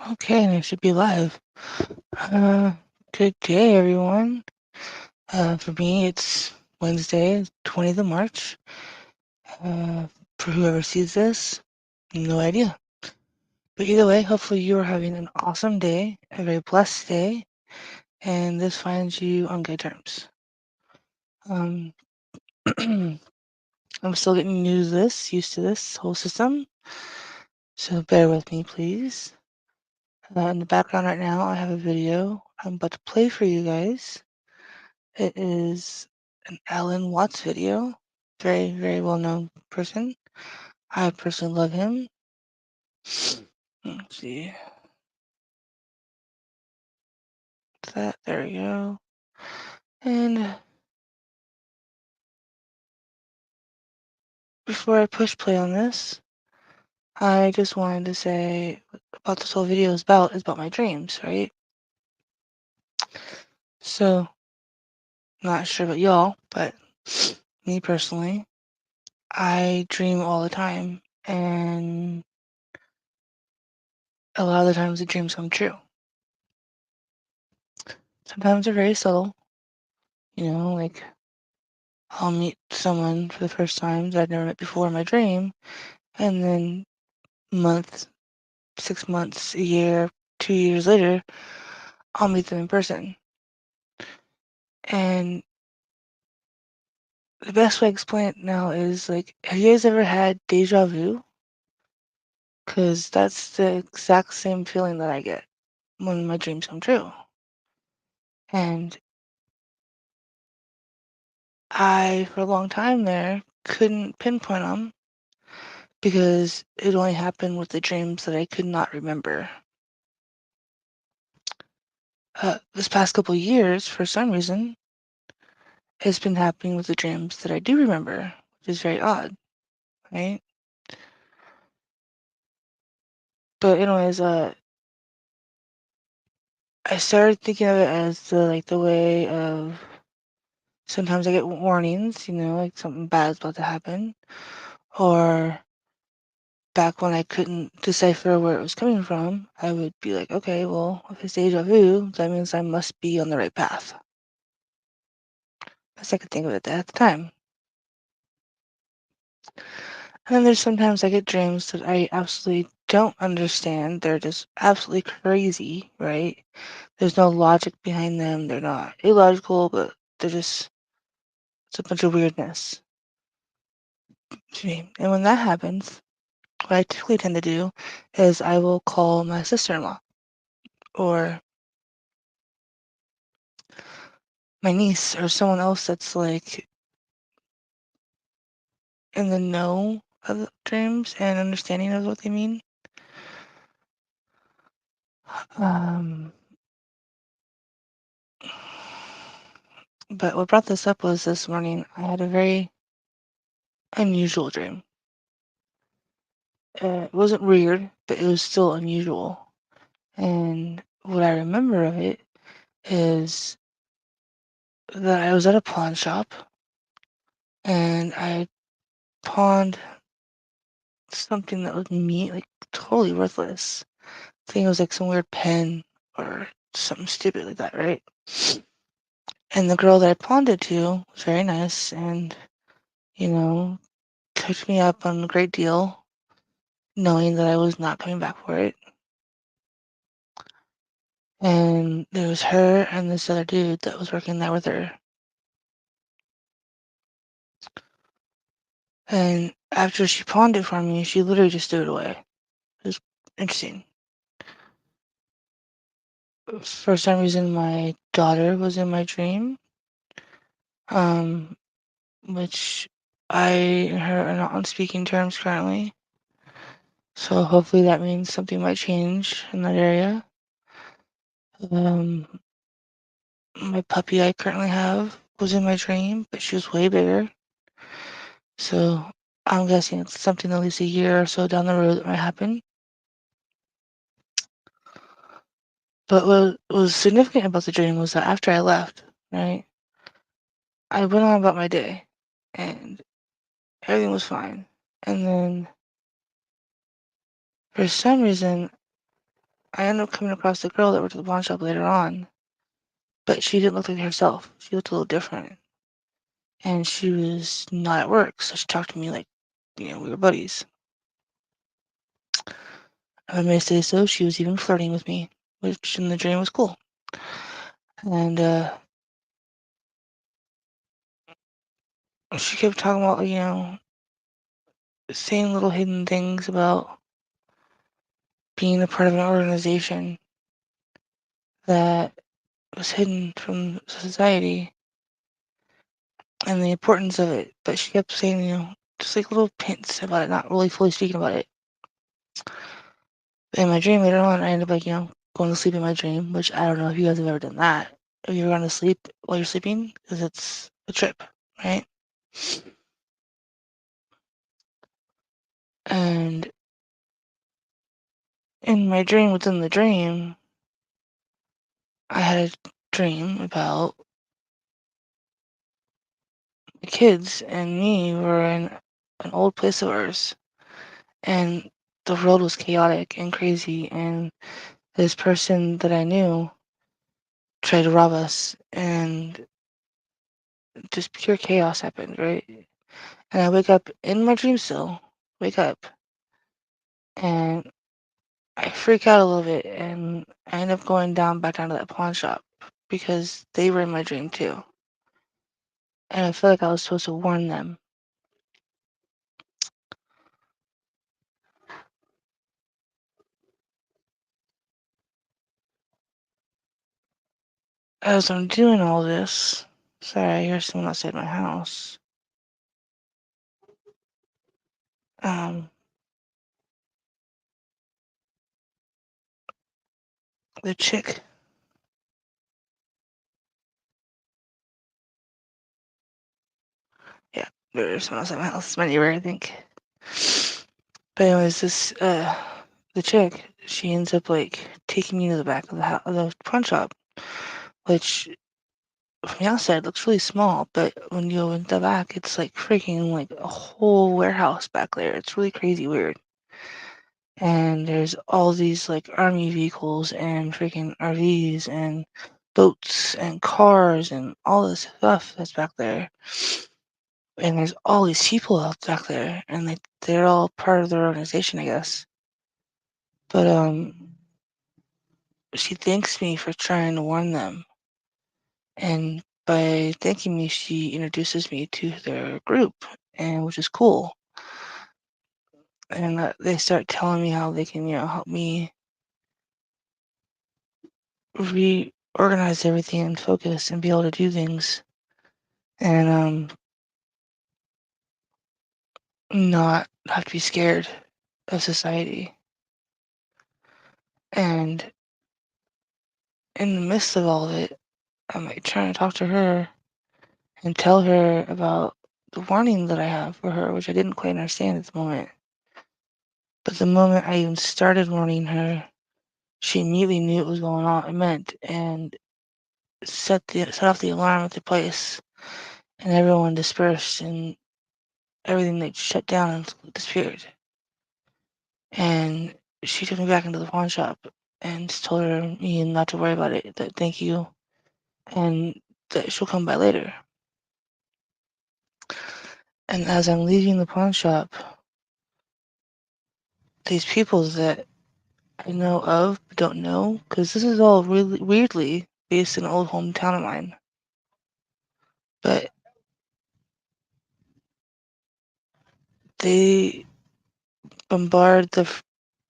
Okay, and I should be live. Uh, Good day, everyone. For me, it's Wednesday, 20th of March. Uh, for whoever sees this, no idea. But either way, hopefully you are having an awesome day, a very blessed day, and this finds you on good terms. Um, I'm still getting used to this whole system, so bear with me, please. In the background right now, I have a video I'm about to play for you guys. It is an Alan Watts video. Very, very well known person. I personally love him. Let's see. That there we go. And before I push play on this, I just wanted to say about this whole video is about my dreams, right? So not sure about y'all, but me personally, I dream all the time, and a lot of the times the dreams come true. Sometimes they're very subtle, like I'll meet someone for the first time that I've never met before in my dream, and then months, 6 months, a year, 2 years later, I'll meet them in person. And the best way to explain it now is like, have you guys ever had deja vu? Because that's the exact same feeling that I get when my dreams come true. And I, for a long time there, couldn't pinpoint them because it only happened with the dreams that I could not remember. This past couple years, for some reason, it's been happening with the dreams that I do remember, which is very odd, right? But anyways, I started thinking of it as the way of sometimes I get warnings, like something bad's about to happen, or back when I couldn't decipher where it was coming from, I would be like, okay, well, if it's deja vu, that means I must be on the right path. Best I could think of it at the time. And then there's sometimes I get dreams that I absolutely don't understand. They're just absolutely crazy, right? There's no logic behind them. They're not illogical, but it's a bunch of weirdness to me. And when that happens, what I typically tend to do is I will call my sister-in-law or my niece or someone else that's like in the know of the dreams and understanding of what they mean. Um, but what brought this up was this morning I had a very unusual dream. It wasn't weird, but it was still unusual. And what I remember of it is that I was at a pawn shop and I pawned something that was like totally worthless. I think it was like some weird pen or something stupid like that, right? And the girl that I pawned it to was very nice and, you know, cooked me up on a great deal, knowing that I was not coming back for it. And there was her and this other dude that was working there with her. And after she pawned it for me, she literally just threw it away. It was interesting. For some reason, my daughter was in my dream, um, which I and her are not on speaking terms currently. So hopefully that means something might change in that area. Um, my puppy I currently have was in my dream, but she was way bigger. So I'm guessing it's something at least a year or so down the road that might happen. But what was significant about the dream was that after I left, right, I went on about my day and everything was fine. And then for some reason, I ended up coming across the girl that worked at the pawn shop later on, but she didn't look like herself. She looked a little different. And she was not at work, so she talked to me like, we were buddies. If I may say so, she was even flirting with me, which in the dream was cool. And she kept talking about, saying little hidden things about being a part of an organization that was hidden from society and the importance of it. But she kept saying, just like little hints about it, not really fully speaking about it. In my dream later on, I ended up going to sleep in my dream, which I don't know if you guys have ever done that. If you're going to sleep while you're sleeping, because it's a trip, right? And in my dream within the dream, I had a dream about the kids and me were in an old place of ours, and the world was chaotic and crazy, and this person that I knew tried to rob us, and just pure chaos happened, right? And I wake up in my dream still, wake up, and I freak out a little bit, and I end up going back down to that pawn shop because they were in my dream too. And I feel like I was supposed to warn them. As I'm doing all this, sorry, I hear someone outside my house. The chick. Yeah, there's someone outside my house. It's my neighbor, I think. But anyways, the chick, she ends up taking me to the back of the pawn shop, which from the outside looks really small, but when you go in the back, it's freaking a whole warehouse back there. It's really crazy weird. And there's all these army vehicles and freaking RVs and boats and cars and all this stuff that's back there. And there's all these people out back there, and they're all part of their organization, I guess. But she thanks me for trying to warn them, and by thanking me, she introduces me to their group, and which is cool. And they start telling me how they can, help me reorganize everything and focus and be able to do things, and not have to be scared of society. And in the midst of all of it, I'm trying to talk to her and tell her about the warning that I have for her, which I didn't quite understand at the moment. But the moment I even started warning her, she immediately knew what was going on. It meant and set off the alarm at the place, and everyone dispersed, and everything shut down and disappeared. And she took me back into the pawn shop and told me not to worry about it. That thank you, and that she'll come by later. And as I'm leaving the pawn shop, these people that I know of but don't know, because this is all really weirdly based in an old hometown of mine. But they bombard the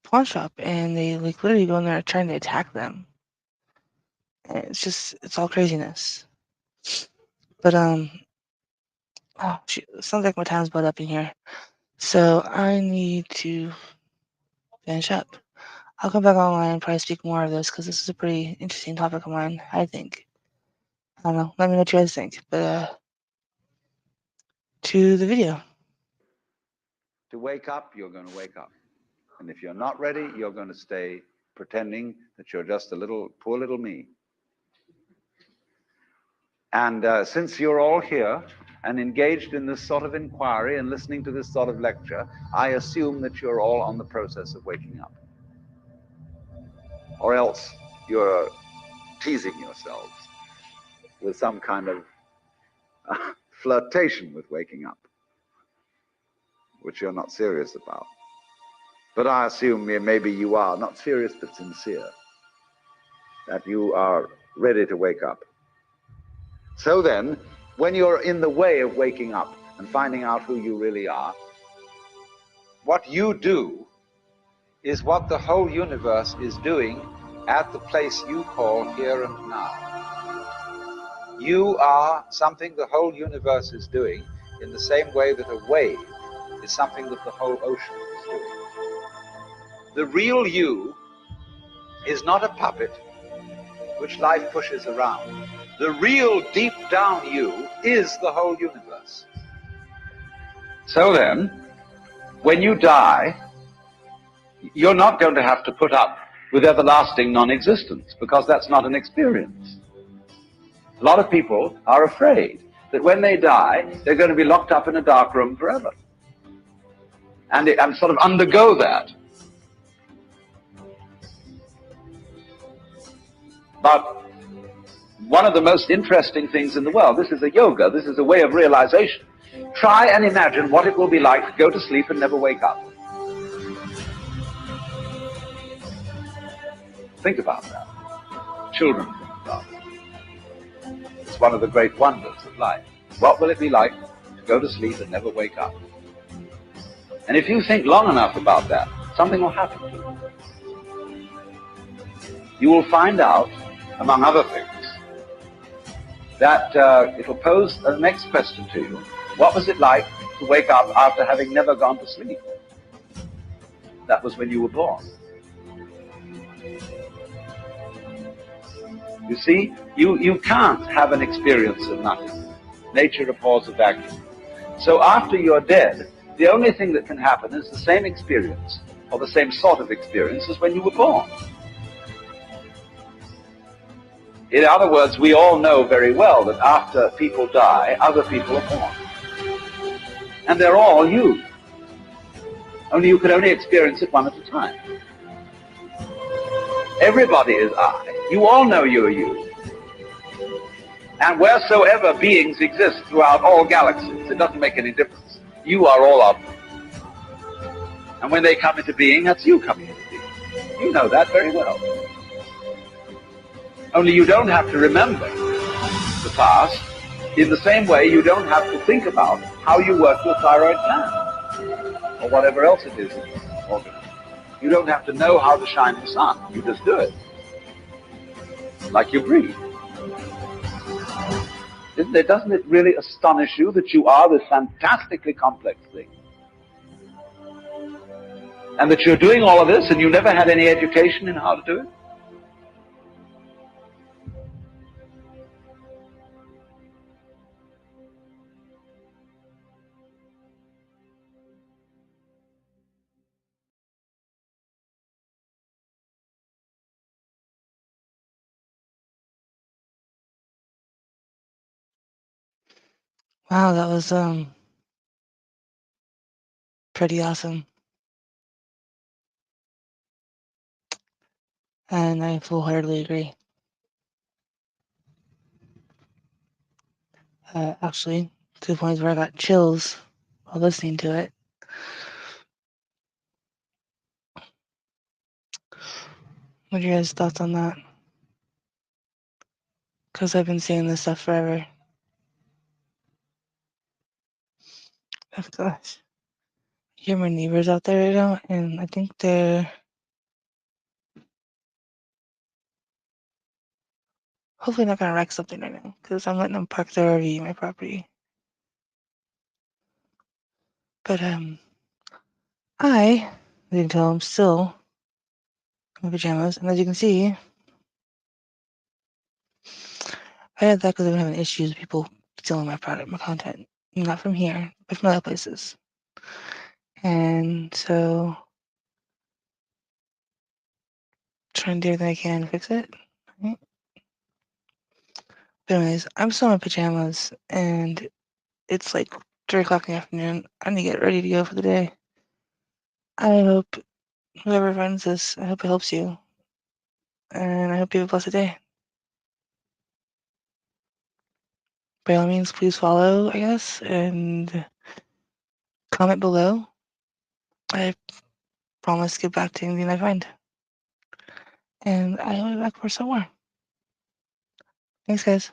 pawn shop, and they literally go in there trying to attack them. And it's all craziness. But oh shoot, it sounds like my time's about up in here. So I need to finish up. I'll come back online and probably speak more of this because this is a pretty interesting topic of mine, I think. I don't know. Let me know what you guys think. But to the video. To wake up, you're going to wake up. And if you're not ready, you're going to stay pretending that you're just a poor little me. And since you're all here and engaged in this sort of inquiry and listening to this sort of lecture, I assume that you're all on the process of waking up. or else you're teasing yourselves with some kind of flirtation with waking up, which you're not serious about. But I assume maybe you are, not serious but sincere, that you are ready to wake up. So then, when you're in the way of waking up and finding out who you really are, what you do is what the whole universe is doing at the place you call here and now. You are something the whole universe is doing in the same way that a wave is something that the whole ocean is doing. The real you is not a puppet which life pushes around. The real deep down you is the whole universe. So then, when you die, you're not going to have to put up with everlasting non-existence, because that's not an experience. A lot of people are afraid that when they die, they're going to be locked up in a dark room forever and sort of undergo that. But one of the most interesting things in the world, this is a yoga, this is a way of realization. Try and imagine what it will be like to go to sleep and never wake up. Think about that. Children think about it. It's one of the great wonders of life. What will it be like to go to sleep and never wake up? And if you think long enough about that, something will happen to you. You will find out, among other things, that it will pose the next question to you. What was it like to wake up after having never gone to sleep? That was when you were born. You see, you can't have an experience of nothing. Nature abhors a vacuum. So after you're dead, the only thing that can happen is the same experience, or the same sort of experience as when you were born. In other words, we all know very well that after people die, other people are born. And they're all you. Only you can only experience it one at a time. Everybody is I. You all know you're you. And wheresoever beings exist throughout all galaxies, it doesn't make any difference. You are all of them. And when they come into being, that's you coming into being. You know that very well. Only you don't have to remember the past. In the same way, you don't have to think about how you work your thyroid gland or whatever else it is in the organism. You don't have to know how to shine the sun. You just do it. Like you breathe. Doesn't it really astonish you that you are this fantastically complex thing? And that you're doing all of this and you never had any education in how to do it? Wow, that was pretty awesome. And I full-heartedly agree. Actually, to the point where I got chills while listening to it. What are your guys' thoughts on that? Because I've been seeing this stuff forever. Oh, gosh. I hear my neighbors out there right now, and I think they're hopefully not gonna wreck something right now, because I'm letting them park their RV in my property. But I didn't tell them still in my pajamas, and as you can see, I had that because I've been having issues with people stealing my product, my content, not from here, but from other places. And so, trying to do everything I can to fix it. Right? But anyways, I'm still in my pajamas, and it's like 3 o'clock in the afternoon. I need to get ready to go for the day. I hope whoever runs this, I hope it helps you. and I hope you have a blessed day. By all means, please follow, I guess, and comment below. I promise to get back to anything I find. And I will be back for some more. Thanks, guys.